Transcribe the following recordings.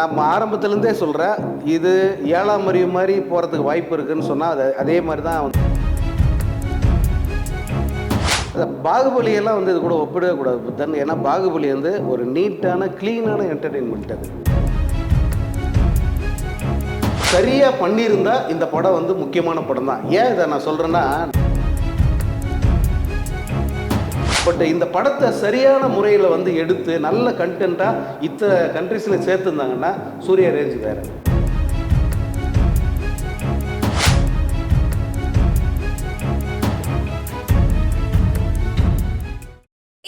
நான் ஆரம்பத்துலேருந்தே சொல்கிறேன், இது 7ஆம் அறிவு மாதிரி போகிறதுக்கு வாய்ப்பு இருக்குதுன்னு சொன்னால் அதே மாதிரி தான் பாகுபலியெல்லாம் வந்து இது கூட ஒப்பிடவே கூடாது புத்தன். ஏன்னா பாகுபலி வந்து ஒரு நீட்டான க்ளீனான என்டர்டெயின்மெண்ட். அது சரியாக பண்ணியிருந்தா இந்த படம் வந்து முக்கியமான படம் தான். ஏன் இதை நான் சொல்கிறேன்னா, பட் இந்த படத்தை சரியான முறையில் வந்து எடுத்து நல்ல கண்டென்ட்டாக இத்தனை கண்ட்ரிஸில் சேர்த்துருந்தாங்கன்னா சூர்யா ரேஞ்ச் வேறு.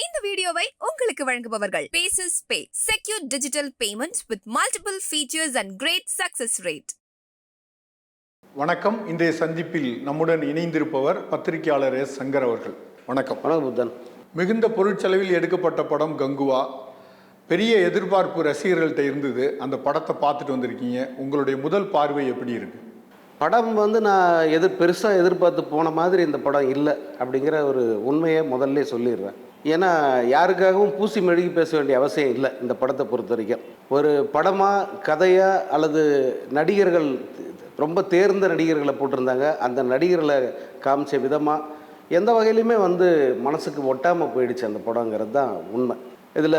இந்த வீடியோவை உங்களுக்கு வழங்குபவர்கள் பேசஸ் pay, secure digital payments with multiple features and great success rate. வணக்கம். இன்றைய சந்திப்பில் நம்முடன் இணைந்திருப்பவர் பத்திரிகையாளர் எஸ் சங்கர் அவர்கள். வணக்கம். வணக்கம் புத்தன். மிகுந்த பொருட்செலவில் எடுக்கப்பட்ட படம் கங்குவா. பெரிய எதிர்பார்ப்பு ரசிகர்கள்ட்ட இருந்தது. அந்த படத்தை பார்த்துட்டு வந்திருக்கீங்க. உங்களுடைய முதல் பார்வை எப்படி இருக்கு? படம் வந்து நான் பெருசாக எதிர்பார்த்து போன மாதிரி இந்த படம் இல்லை அப்படிங்கிற ஒரு உண்மையை முதல்ல சொல்லிடுறேன். ஏன்னா யாருக்காகவும் பூசி மெழுகி பேச வேண்டிய அவசியம் இல்லை. இந்த படத்தை பொறுத்த வரைக்கும் ஒரு படமாக கதையாக அல்லது நடிகர்கள் ரொம்ப தேர்ந்த நடிகர்களை போட்டிருந்தாங்க. அந்த நடிகர்களை காமிச்ச விதமாக எந்த வகையிலுமே வந்து மனசுக்கு ஒட்டாமல் போயிடுச்சு அந்த படங்கிறது தான் உண்மை. இதில்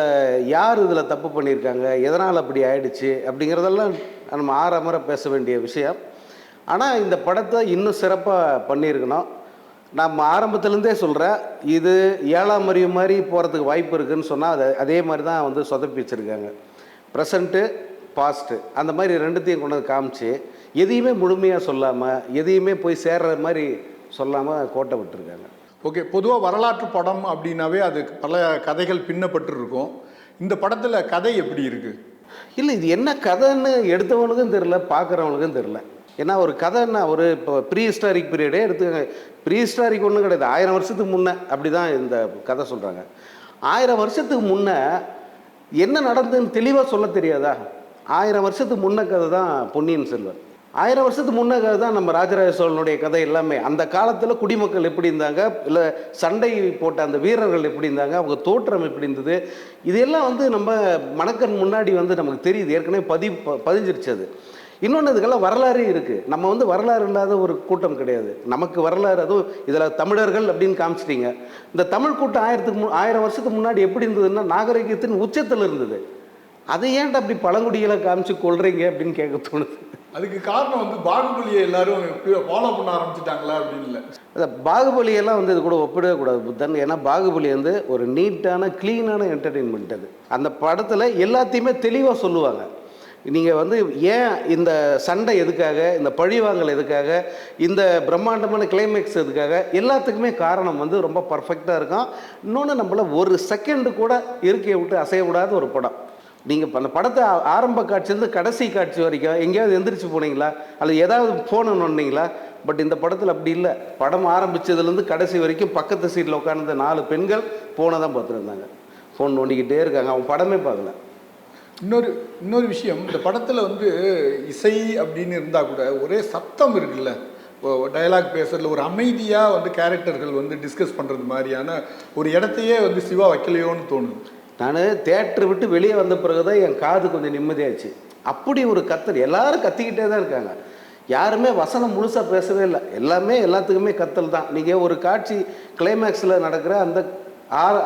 யார் இதில் தப்பு பண்ணியிருக்காங்க, எதனால் அப்படி ஆயிடுச்சு அப்படிங்கிறதெல்லாம் நம்ம ஆறாமற பேச வேண்டிய விஷயம். ஆனால் இந்த படத்தை இன்னும் சிறப்பாக பண்ணியிருக்கணும். நம்ம ஆரம்பத்துலேருந்தே சொல்கிறேன், இது 7ஆம் அறிவு மாதிரி போகிறதுக்கு வாய்ப்பு இருக்குதுன்னு சொன்னால் அதே மாதிரி தான் வந்து சொதப்பி வச்சுருக்காங்க. ப்ரெசண்ட்டு பாஸ்ட்டு அந்த மாதிரி ரெண்டுத்தையும் கொண்டு வந்து காமிச்சு எதையுமே முழுமையாக சொல்லாமல் எதையுமே போய் சேர்ற மாதிரி சொல்லாமல் கோட்டை விட்டுருக்காங்க. ஓகே, பொதுவாக வரலாற்று படம் அப்படின்னாவே அது பல கதைகள் பின்னப்பட்டு இருக்கும். இந்த படத்தில் கதை எப்படி இருக்குது? இல்லை, இது என்ன கதைன்னு எடுத்தவனுக்கும் தெரில, பார்க்குறவனுக்கும் தெரில. ஏன்னா ஒரு கதைன்னா ஒரு இப்போ ப்ரீ ஹிஸ்டாரிக் பீரியடே எடுத்துக்கோங்க. ப்ரீ ஹிஸ்டாரிக் ஒன்றும் கிடையாது, 1000 வருஷத்துக்கு முன்னே அப்படி தான் இந்த கதை சொல்கிறாங்க. 1000 வருஷத்துக்கு முன்னே என்ன நடந்ததுன்னு தெளிவாக சொல்ல தெரியாதா? 1000 வருஷத்துக்கு முன்ன கதை தான் பொன்னியின் செல்வன். 1000 வருஷத்துக்கு முன்ன கதை தான் நம்ம ராஜராஜ சோழனுடைய கதை எல்லாமே. அந்த காலத்தில் குடிமக்கள் எப்படி இருந்தாங்க, இல்லை சண்டை போட்ட அந்த வீரர்கள் எப்படி இருந்தாங்க, அவங்க தோற்றம் எப்படி இருந்தது, இதெல்லாம் வந்து நம்ம மணக்கண் முன்னாடி வந்து நமக்கு தெரியுது. ஏற்கனவே பதிஞ்சிருச்சு அது. இன்னொன்று, இதுக்கெல்லாம் வரலாறே இருக்குது. நம்ம வந்து வரலாறு இல்லாத ஒரு கூட்டம் கிடையாது. நமக்கு வரலாறு, அதுவும் இதில் தமிழர்கள் அப்படின்னு காமிச்சிட்டிங்க. இந்த தமிழ் கூட்டம் 1000 வருஷத்துக்கு முன்னாடி எப்படி இருந்ததுன்னா நாகரிகத்தின் உச்சத்தில் இருந்தது. அதை ஏன்ட்டு அப்படி பழங்குடிகளை காமிச்சு கொள்றீங்க அப்படின்னு கேட்க தோணுது. அதுக்கு காரணம் வந்து பாகுபலியை எல்லாரும் ஃபாலோ பண்ண ஆரம்பிச்சிட்டாங்களா அப்படின்னு இல்லை. அந்த பாகுபலியெல்லாம் வந்து இது கூட ஒப்பிடவே கூடாது புத்தன். ஏன்னா பாகுபலி வந்து ஒரு நீட்டான க்ளீனான என்டர்டெயின்மெண்ட். அது அந்த படத்தில் எல்லாத்தையுமே தெளிவாக சொல்லுவாங்க. நீங்கள் வந்து ஏன் இந்த சண்டை எதுக்காக, இந்த பழிவாங்கல் எதுக்காக, இந்த பிரம்மாண்டமான கிளைமேக்ஸ் எதுக்காக, எல்லாத்துக்குமே காரணம் வந்து ரொம்ப பர்ஃபெக்டாக இருக்கும். இன்னொன்று, நம்மள ஒரு செகண்டு கூட இருக்கையை விட்டு அசையக்கூடாத ஒரு படம். நீங்கள் இப்போ அந்த படத்தை ஆரம்ப காட்சியிலேருந்து கடைசி காட்சி வரைக்கும் எங்கேயாவது எந்திரிச்சு போனீங்களா, அல்லது ஏதாவது ஃபோனை நோண்டிங்களா? பட் இந்த படத்தில் அப்படி இல்லை. படம் ஆரம்பித்ததுலேருந்து கடைசி வரைக்கும் பக்கத்து சீட்டில் உட்கார்ந்த 4 பெண்கள் ஃபோனை தான் பார்த்துருந்தாங்க. ஃபோன் நோண்டிக்கிட்டே இருக்காங்க, அவங்க படமே பார்க்கல. இன்னொரு விஷயம், இந்த படத்தில் வந்து இசை அப்படின்னு இருந்தால் கூட ஒரே சத்தம் இருக்குல்ல. டயலாக் பேசுறதுல ஒரு அமைதியாக வந்து கேரக்டர்கள் வந்து டிஸ்கஸ் பண்ணுறது மாதிரியான ஒரு இடத்தையே வந்து சிவா வைக்கலையோன்னு தோணுது. நான் தேட்டர் விட்டு வெளியே வந்த பிறகு தான் என் காது கொஞ்சம் நிம்மதியாச்சு. அப்படி ஒரு கத்தல், எல்லாரும் கத்திக்கிட்டே தான் இருக்காங்க. யாருமே வசனம் முழுசாக பேசவே இல்லை. எல்லாமே எல்லாத்துக்குமே கத்தல் தான். நீங்கள் ஒரு காட்சி கிளைமேக்ஸில் நடக்கிற அந்த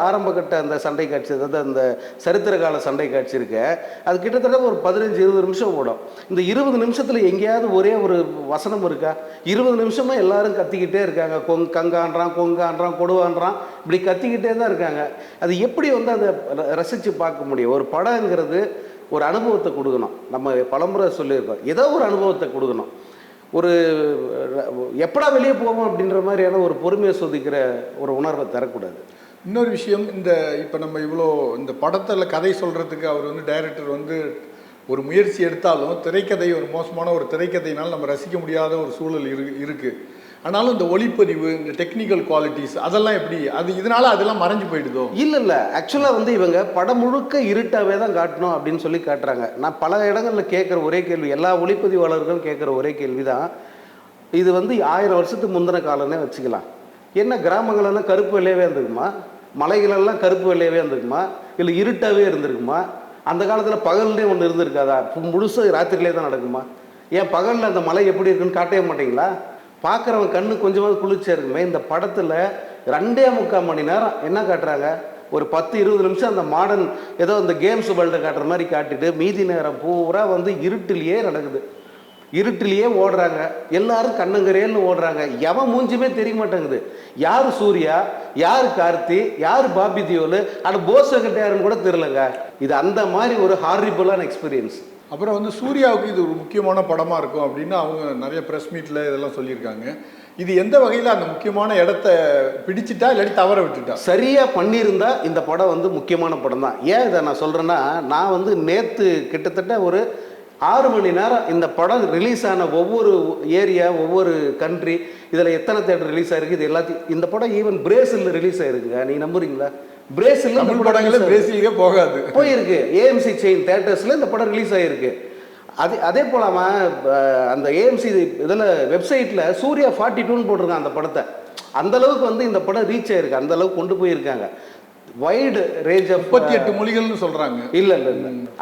ஆரம்ப கட்ட அந்த சண்டை காட்சி, அதாவது அந்த சரித்திர கால சண்டை காட்சி இருக்கு, அது கிட்டத்தட்ட ஒரு 15-20 நிமிஷம் ஓடும். இந்த 20 நிமிஷத்தில் எங்கேயாவது ஒரே ஒரு வசனம் இருக்கா? 20 நிமிஷமாக எல்லாரும் கத்திக்கிட்டே இருக்காங்க. கங்கான்றான், கொங்கான்றான், கொடுவான்றான், இப்படி கத்திக்கிட்டே தான் இருக்காங்க. அது எப்படி வந்து அதை ரசித்து பார்க்க முடியும்? ஒரு படங்கிறது ஒரு அனுபவத்தை கொடுக்கணும். நம்ம பலமுறை சொல்லியிருக்கோம், ஏதோ ஒரு அனுபவத்தை கொடுக்கணும். ஒரு எப்படா வெளியே போவோம் அப்படின்ற மாதிரியான ஒரு பொறுமையை சோதிக்கிற ஒரு உணர்வை தரக்கூடாது. இன்னொரு விஷயம், இப்போ நம்ம இவ்வளோ இந்த படத்தில் கதை சொல்கிறதுக்கு அவர் வந்து டைரக்டர் வந்து ஒரு முயற்சி எடுத்தாலும் திரைக்கதை ஒரு மோசமான ஒரு திரைக்கதையினால் நம்ம ரசிக்க முடியாத ஒரு சூழல் இருக்குது. ஆனாலும் இந்த ஒளிப்பதிவு, இந்த டெக்னிக்கல் குவாலிட்டிஸ் அதெல்லாம் எப்படி, இதனால அதெல்லாம் மறைஞ்சு போயிடுதோ? இல்லை, ஆக்சுவலாக வந்து இவங்க படம் முழுக்க இருட்டாகவே தான் காட்டணும் அப்படின்னு சொல்லி காட்டுறாங்க. நான் பல இடங்களில் கேட்குற ஒரே கேள்வி, எல்லா ஒளிப்பதிவாளர்களும் கேட்குற ஒரே கேள்வி தான், இது வந்து 1000 வருஷத்துக்கு முந்தின காலம்னே வச்சுக்கலாம். என்ன கிராமங்களெல்லாம் கருப்பு வெள்ளையவே இருந்திருக்குமா? மலைகளெல்லாம் கருப்பு வெள்ளையவே இருந்திருக்குமா? இல்லை இருட்டாகவே இருந்திருக்குமா? அந்த காலத்தில் பகல்லே ஒன்று இருந்திருக்காதா? முழுசாக ராத்திரிலே தான் நடக்குமா? ஏன் பகலில் அந்த மலை எப்படி இருக்குன்னு காட்டவே மாட்டீங்களா? பார்க்குறவன் கண்ணு கொஞ்சமாவது குளிர்ச்சியாக இருக்குமே. இந்த படத்தில் 2.25 மணி நேரம் என்ன காட்டுறாங்க? ஒரு 10-20 நிமிஷம் அந்த மாடர்ன் ஏதோ அந்த கேம்ஸ் வேர்ல்டை காட்டுற மாதிரி காட்டிட்டு மீதி நேரம் பூரா வந்து இருட்டிலேயே நடக்குது. இருட்டிலேயே ஓடுறாங்க, எல்லாரும் கண்ணங்கரையல்னு ஓடுறாங்க. எவன் மூஞ்சுமே தெரிய மாட்டேங்குது. யார் சூர்யா, யார் கார்த்தி, யார் பாபி தியோல், அது போஸ் வெங்கட்டையாருன்னு கூட தெரியலங்க. இது அந்த மாதிரி ஒரு ஹாரிபிளான எக்ஸ்பீரியன்ஸ். அப்புறம் வந்து சூர்யாவுக்கு இது ஒரு முக்கியமான படமாக இருக்கும் அப்படின்னு அவங்க நிறைய ப்ரெஸ் மீட்டில் இதெல்லாம் சொல்லியிருக்காங்க. இது எந்த வகையில் அந்த முக்கியமான இடத்த பிடிச்சிட்டா இல்லாட்டி தவற விட்டுட்டா? சரியாக பண்ணியிருந்தா இந்த படம் வந்து முக்கியமான படம் தான். ஏன் இதை நான் சொல்கிறேன்னா, நான் வந்து நேற்று கிட்டத்தட்ட ஒரு 6 மணி நேரம் இந்த படம் ரிலீஸ் ஆன ஒவ்வொரு ஏரியா, ஒவ்வொரு கண்ட்ரி, இதில் எத்தனை தேட்டர் ரிலீஸ் ஆகிருக்கு, இது எல்லாத்தையும். இந்த படம் ஈவன் பிரேசிலில் ரிலீஸ் ஆகிருக்குங்க. நீங்கள் நம்புறீங்களா? பிரேசில் தமிழ் படங்களே பிரேசிலுக்கே போகாது, போயிருக்கு. ஏஎம்சி செயின் தேட்டர்ஸில் இந்த படம் ரிலீஸ் ஆகிருக்கு. அதே போல் அவன் அந்த ஏஎம்சி இதில் வெப்சைட்டில் சூர்யா 42ன்னு போட்டிருக்கான் அந்த படத்தை. அந்தளவுக்கு வந்து இந்த படம் ரீச் ஆகிருக்கு, அந்தளவுக்கு கொண்டு போயிருக்காங்க. வைடு ரேஞ்ச் ஆஃப் 38 மொழிகள்னு சொல்கிறாங்க. இல்லை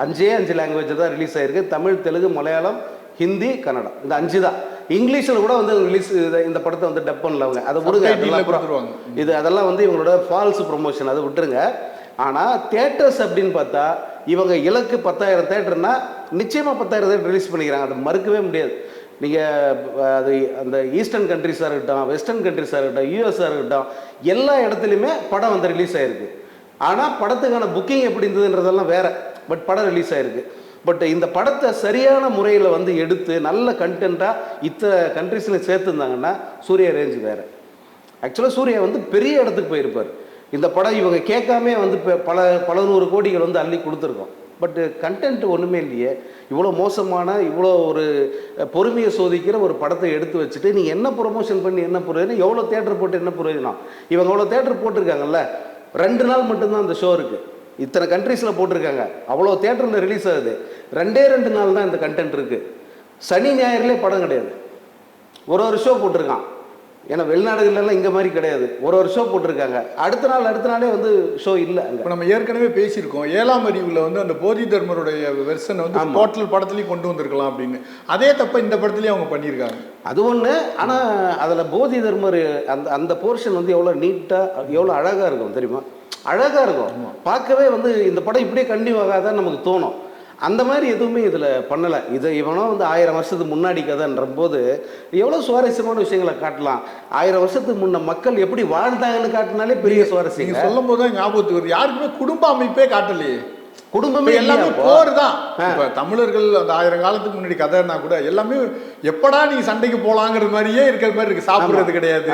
5 லாங்குவேஜ் தான் ரிலீஸ் ஆகிருக்கு. தமிழ், தெலுங்கு, மலையாளம், ஹிந்தி, கன்னடம், இந்த 5 தான். இங்கிலீஷில் கூட வந்து ரிலீஸ் இந்த படத்தை வந்து டப் பண்ணல அவங்க. அதை விடுங்க, இது அதெல்லாம் வந்து இவங்களோட ஃபால்ஸ் ப்ரொமோஷன், அதை விட்டுருங்க. ஆனால் தேட்டர்ஸ் அப்படின்னு பார்த்தா இவங்க இலக்கு 10,000 தேட்டர்னா நிச்சயமாக 10,000 தேட்டர் ரிலீஸ் பண்ணிக்கிறாங்க. அதை மறுக்கவே முடியாது. நீங்கள் அது அந்த ஈஸ்டர்ன் கண்ட்ரிஸாக இருக்கட்டும், வெஸ்டர்ன் கண்ட்ரிஸாக இருக்கட்டும், யூஎஸ்ஆர் இருக்கட்டும், எல்லா இடத்துலையுமே படம் வந்து ரிலீஸ் ஆகிருக்கு. ஆனால் படத்துக்கான புக்கிங் எப்படி இருந்ததுன்றதெல்லாம் வேறு. பட் படம் ரிலீஸ் ஆகிருக்கு. பட் இந்த படத்தை சரியான முறையில் வந்து எடுத்து நல்ல கண்டென்ட்டாக இத்தனை கண்ட்ரிஸில் சேர்த்துருந்தாங்கன்னா சூர்யா ரேஞ்சு வேறு. ஆக்சுவலாக சூர்யா வந்து பெரிய இடத்துக்கு போயிருப்பார். இந்த படம் இவங்க கேட்காமே வந்து பல நூறு கோடிகள் வந்து அள்ளி கொடுத்துருக்கோம். பட்டு கண்டென்ட் ஒன்றுமே இல்லையே. இவ்வளோ மோசமான, இவ்வளோ ஒரு பொறுமையை சோதிக்கிற ஒரு படத்தை எடுத்து வச்சுட்டு நீங்கள் என்ன ப்ரொமோஷன் பண்ணி என்ன பிரயோஜனம்? எவ்வளோ தேட்டர் போட்டு என்ன பிரயோஜனம்? இவங்க எவ்வளோ தேட்டர் போட்டிருக்காங்கல்ல, 2 நாள் மட்டும்தான் அந்த ஷோ இருக்குது. இத்தனை கண்ட்ரீஸில் போட்டிருக்காங்க, அவ்வளோ தேட்டரில் ரிலீஸ் ஆகுது. 2 நாள் தான் இந்த கண்டென்ட் இருக்குது. சனி ஞாயிறுலேயே படம் கிடையாது. ஒரு ஷோ போட்டிருக்கான். ஏன்னா வெளிநாடுகள்லாம் இங்கே மாதிரி கிடையாது. ஒரு ஷோ போட்டிருக்காங்க, அடுத்த நாளே வந்து ஷோ இல்லை. இப்போ நம்ம ஏற்கனவே பேசியிருக்கோம், 7ஆம் அறிவில் வந்து அந்த போதி தர்மருடைய வெர்ஷனை வந்து டோட்டல் படத்துலையும் கொண்டு வந்திருக்கலாம் அப்படின்னு. அதே தப்ப இந்த படத்துலையும் அவங்க பண்ணியிருக்காங்க. அது ஒன்று. ஆனால் அதில் போதி தர்மர் அந்த போர்ஷன் வந்து எவ்வளோ நீட்டாக, எவ்வளோ அழகாக இருக்கும் தெரியுமா? அழகாக இருக்கும். பார்க்கவே வந்து இந்த படம் இப்படியே கண்டினியூ ஆகாதான் நமக்கு தோணும். அந்த மாதிரி எதுவுமே இதில் பண்ணலை. இதை இவனோ வந்து 1000 வருஷத்துக்கு முன்னாடி கதைன்ற போது எவ்வளோ சுவாரஸ்யமான விஷயங்களை காட்டலாம். 1000 வருஷத்துக்கு முன்ன மக்கள் எப்படி வாழ்ந்தாங்கன்னு காட்டினாலே பெரிய சுவாரஸ்யம். சொல்லும் போது தான் ஞாபகத்துக்கு வருது, யாருக்குமே குடும்ப அமைப்பே காட்டலையே. குடும்பமே எல்லாமே போர் தான். இப்போ தமிழர்கள் அந்த 1000 காலத்துக்கு முன்னாடி கதைன்னா கூட எல்லாமே எப்படா நீ சண்டைக்கு போலாங்கிற மாதிரியே இருக்கிற மாதிரி இருக்கு. சாப்பிட்றது கிடையாது,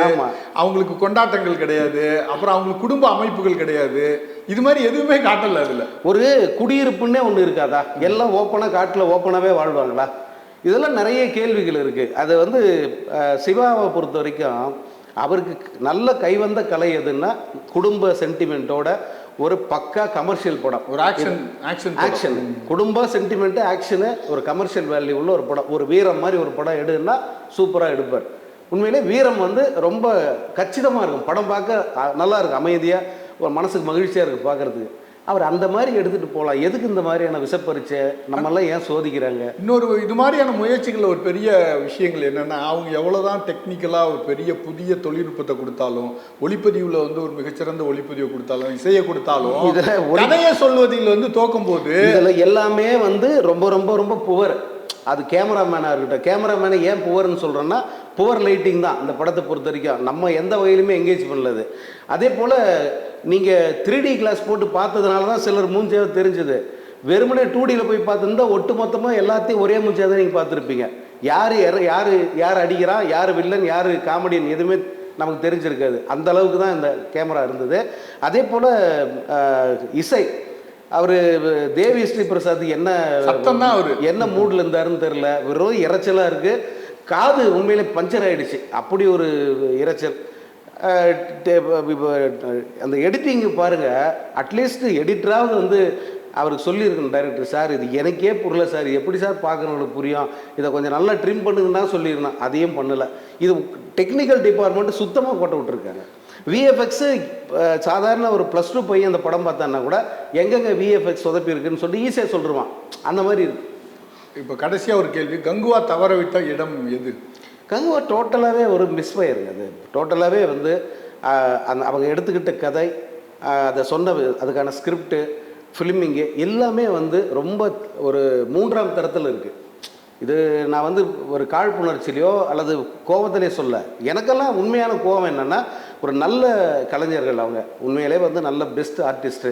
அவங்களுக்கு கொண்டாட்டங்கள் கிடையாது, அப்புறம் அவங்களுக்கு குடும்ப அமைப்புகள் கிடையாது. இது மாதிரி எதுவுமே காட்டல. அதில் ஒரு குடியிருப்புன்னே ஒன்று இருக்காதா? எல்லாம் ஓப்பனாக காட்டில் ஓப்பனாகவே வாழ்வாங்களா? இதெல்லாம் நிறைய கேள்விகள் இருக்குது. அது வந்து சிவாவை பொறுத்த வரைக்கும் அவருக்கு நல்ல கைவந்த கலை எதுன்னா குடும்ப சென்டிமெண்ட்டோட ஒரு பக்கா கமர்ஷியல் படம், ஒரு ஆக்ஷன் குடும்ப சென்டிமெண்ட்டு, ஆக்ஷனு, ஒரு கமர்ஷியல் வேல்யூ உள்ள ஒரு படம். ஒரு வீரம் மாதிரி ஒரு படம் எடுன்னா சூப்பராக எடுப்பார். உண்மையிலே வீரம் வந்து ரொம்ப கச்சிதமாக இருக்கும். படம் பார்க்க நல்லா இருக்கும், அமைதியாக, ஒரு மனசுக்கு மகிழ்ச்சியாக இருக்குது பார்க்குறதுக்கு. அவர் அந்த மாதிரி எடுத்துகிட்டு போகலாம். எதுக்கு இந்த மாதிரியான விஷப்பரிச்சை நம்மெல்லாம் ஏன் சோதிக்கிறாங்க? இன்னொரு இது மாதிரியான முயற்சிகளில் ஒரு பெரிய விஷயங்கள் என்னென்னா, அவங்க எவ்வளோதான் டெக்னிக்கலாக ஒரு பெரிய புதிய தொழில்நுட்பத்தை கொடுத்தாலும், ஒளிப்பதிவில் வந்து ஒரு மிகச்சிறந்த ஒளிப்பதிவை கொடுத்தாலும், இசையை கொடுத்தாலும், இதில் கதையை சொல்வதில் வந்து தோக்கும் போது இதில் எல்லாமே வந்து ரொம்ப ரொம்ப ரொம்ப புவர். அது கேமராமேனாக இருக்கட்டும். கேமராமேனை ஏன் புவர்னு சொல்கிறேன்னா, புவர் லைட்டிங் தான் இந்த படத்தை பொறுத்த வரைக்கும். நம்ம எந்த வகையிலுமே எங்கேஜ் பண்ணலது. அதே போல் நீங்கள் 3D கிளாஸ் போட்டு பார்த்ததுனால தான் சிலர் மூஞ்சியாக தெரிஞ்சுது. வெறுமனே 2Dயில் போய் பார்த்துருந்தா ஒட்டு மொத்தமாக எல்லாத்தையும் ஒரே மூஞ்சியாக தான் நீங்கள் பார்த்துருப்பீங்க. யார் அடிக்கிறான், யார் வில்லன், யார் காமெடியன், எதுவுமே நமக்கு தெரிஞ்சிருக்காது. அந்த அளவுக்கு தான் இந்த கேமரா இருந்தது. அதே போல் இசை, அவர் தேவி ஸ்ரீ பிரசாத் என்ன மூடில் இருந்தாருன்னு தெரில. வெறும் இறைச்சலாக இருக்குது. காது உண்மையிலே பஞ்சர் ஆகிடுச்சு, அப்படி ஒரு இறைச்சல். அந்த எடிட்டிங்கு பாருங்கள், அட்லீஸ்ட் எடிட்டராவது வந்து அவருக்கு சொல்லியிருக்கணும் டைரக்டர், சார் இது எனக்கே புரியல சார், எப்படி சார் பார்க்குறவங்களுக்கு புரியும், இதை கொஞ்சம் நல்லா ட்ரிம் பண்ணுங்கன்னா சொல்லியிருந்தேன். அதையும் பண்ணலை. இது டெக்னிக்கல் டிபார்ட்மெண்ட்டு சுத்தமாக போட்டு விட்டுருக்காங்க. விஎஃப்எக்ஸு சாதாரண ஒரு +2 பையன் அந்த படம் பார்த்தான்னா கூட எங்கெங்கே விஎஃப்எக்ஸ் சொதப்பி இருக்குன்னு சொல்லி ஈஸியாக சொல்லிடுவான். அந்த மாதிரி இருக்கு. இப்போ கடைசியாக ஒரு கேள்வி, கங்குவா தவற விட்ட இடம் எது? கங்குவா டோட்டலாகவே ஒரு மிஸ்ஃபயருங்க. அது டோட்டலாகவே வந்து அந்த அவங்க எடுத்துக்கிட்ட கதை, அதை சொன்ன அதுக்கான ஸ்கிரிப்டு, ஃபிலிமிங்கு எல்லாமே வந்து ரொம்ப ஒரு 3ஆம் தரத்தில் இருக்குது. இது நான் வந்து ஒரு காழ்ப்புணர்ச்சிலையோ அல்லது கோபத்திலே சொல்ல, எனக்கெல்லாம் உண்மையான கோபம் என்னென்னா, ஒரு நல்ல கலைஞர்கள் அவங்க உண்மையிலே வந்து நல்ல பெஸ்ட் ஆர்டிஸ்ட்டு,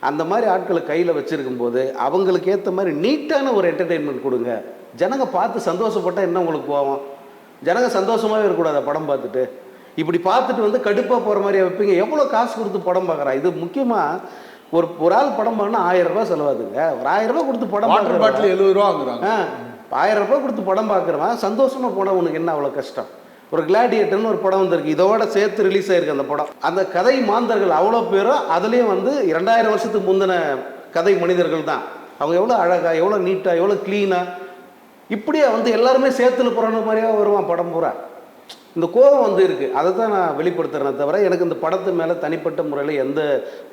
அந்த மாதிரி ஆட்களை கையில் வச்சுருக்கும்போது அவங்களுக்கு ஏற்ற மாதிரி நீட்டான ஒரு என்டர்டெயின்மெண்ட் கொடுங்க. ஜனங்க பார்த்து சந்தோஷப்பட்டால் என்ன உங்களுக்கு கோவம்? ஜனங்க சந்தோஷமாகவே இருக்கக்கூடாது படம் பார்த்துட்டு. இப்படி பார்த்துட்டு வந்து கடுப்பாக போகிற மாதிரியே வைப்பீங்க. எவ்வளோ காசு கொடுத்து படம் பார்க்குறான்? இது முக்கியமாக ஒரு ஆள் படம் பார்க்கணும்னா 1000 ரூபா செலவாதுங்க. ஒரு 1000 ரூபா கொடுத்து படம் வாட்டர் பாட்டில் 70 ரூபா வாங்குறாங்க. 1000 ரூபாய் கொடுத்து படம் பார்க்குறவன் சந்தோஷமாக போனால் உனக்கு என்ன அவ்வளோ கஷ்டம்? ஒரு கிளாடியேட்டர்னு ஒரு படம் வந்திருக்கு, இதோட சேர்த்து ரிலீஸ் ஆயிருக்கு அந்த படம். அந்த கதை மாந்தர்கள் அவ்வளோ பேரும் அதுலேயும் வந்து 2000 வருஷத்துக்கு முந்தின கதை மனிதர்கள் தான். அவங்க எவ்வளோ அழகாக, எவ்வளோ நீட்டாக, எவ்வளோ க்ளீனாக, இப்படியே வந்து எல்லாருமே சேர்த்துல புறான மாதிரியாக வருவான் படம் பூரா. இந்த கோபம் வந்து இருக்குது, அதை தான் நான் வெளிப்படுத்துகிறேன். தவிர எனக்கு இந்த படத்து மேலே தனிப்பட்ட முறையில் எந்த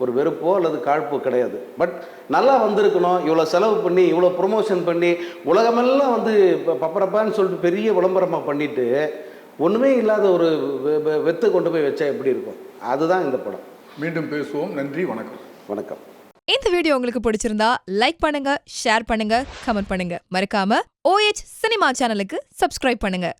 ஒரு வெறுப்போ அல்லது காழ்ப்போ கிடையாது. பட் நல்லா வந்திருக்கணும், இவ்வளோ செலவு பண்ணி இவ்வளோ ப்ரொமோஷன் பண்ணி உலகமெல்லாம் வந்து பப்பரப்பான்னு சொல்லிட்டு பெரிய விளம்பரமாக பண்ணிவிட்டு ஒன்றுமே இல்லாத ஒரு வெத்து கொண்டு போய் வச்சா எப்படி இருக்கும்? அதுதான் இந்த படம். மீண்டும் பேசுவோம். நன்றி, வணக்கம். வணக்கம். இந்த வீடியோ உங்களுக்கு பிடிச்சிருந்தா லைக் பண்ணுங்க, ஷேர் பண்ணுங்க, கமெண்ட் பண்ணுங்க. மறக்காம OH சினிமா சேனலுக்கு சப்ஸ்கிரைப் பண்ணுங்க.